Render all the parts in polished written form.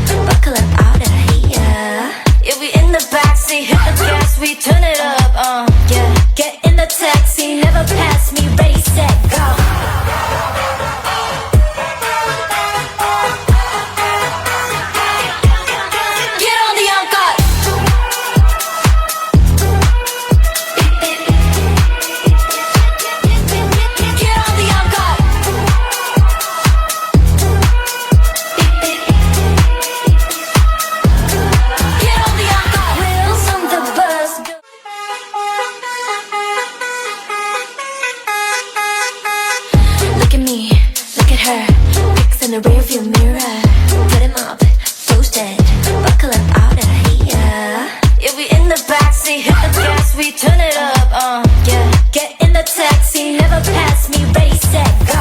buckle up out of here. Yeah, we in the backseat, hit the gas, we turn it up, yeah. Get in the taxi, never pass me, ready, set, go. In the rearview mirror, put him up, toasted, buckle up out of here. Yeah, we in the backseat, hit the gas, we turn it up, yeah. Get in the taxi, never pass me, ready, set, go.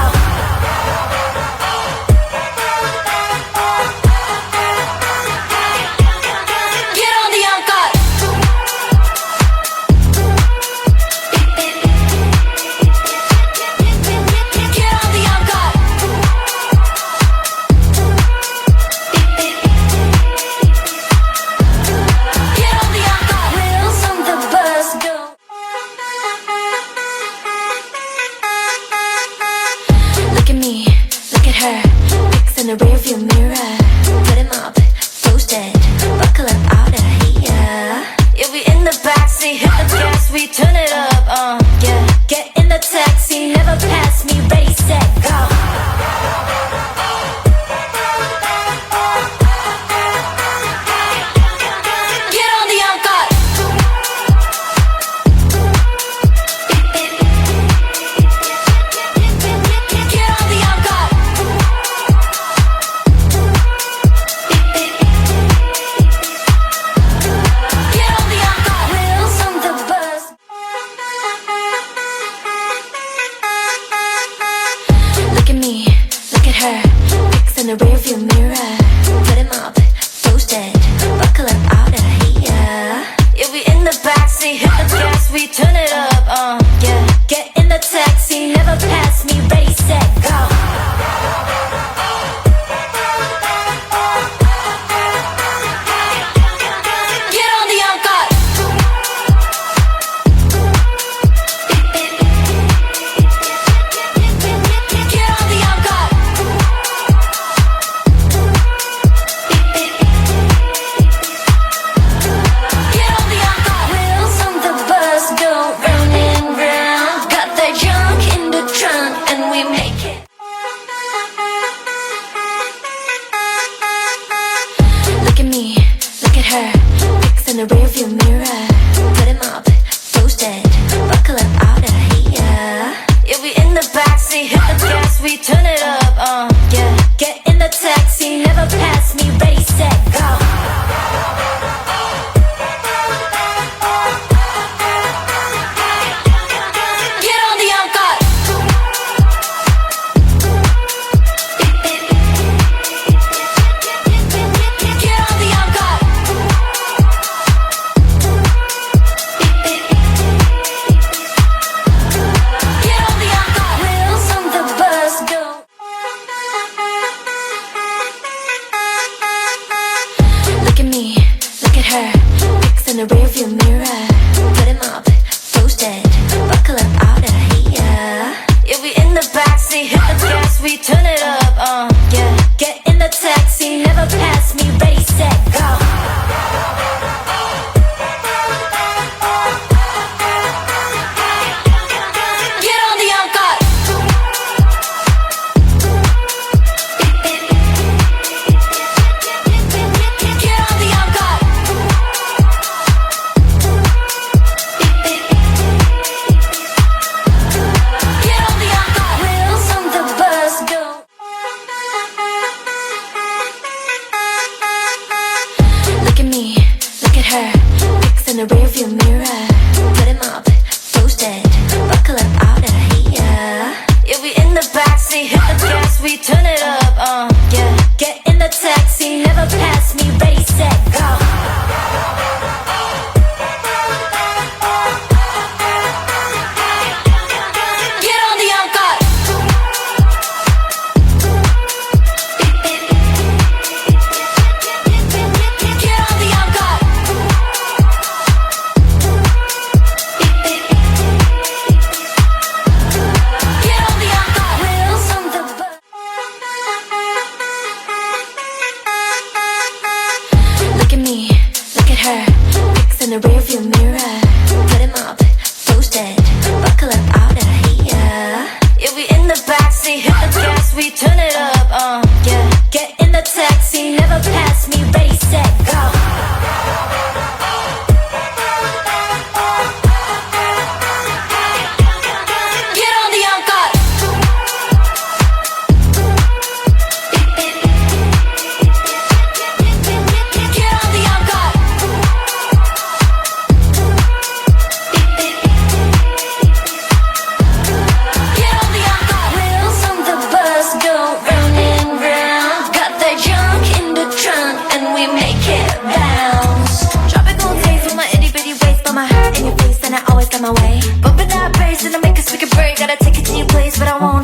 In the rearview mirror, put him up, toasted, buckle up out of here. Yeah, we in the backseat, hit the gas, we turn it up, yeah. Get in the taxi, never pass me, ready, set, go. In the rearview mirror, put him up, toasted, buckle up out of here. Yeah, we in the backseat, hit the gas, we turn it up, yeah. Get in the taxi, never pass me, ready, set, go. In the rearview mirror, put him up, toasted, buckle up out of here. Yeah, we in the backseat, hit the gas, we turn it up, yeah. Get in the taxi, never pass me, ready, set, go. In the rearview mirror, put him up, toasted, buckle up out of here. Yeah, we in the backseat, hit the gas, we turn it up, yeah. Get in the taxi, never pass me, ready, set, go. In the rearview mirror, put him up, toasted, buckle up out of here. Yeah, we in the backseat, hit the gas, we turn it up, yeah. Get in the taxi, never pass me, ready, set, go. my way. Bumping that bass and I make us make a break. Gotta take it to your place, but I won't.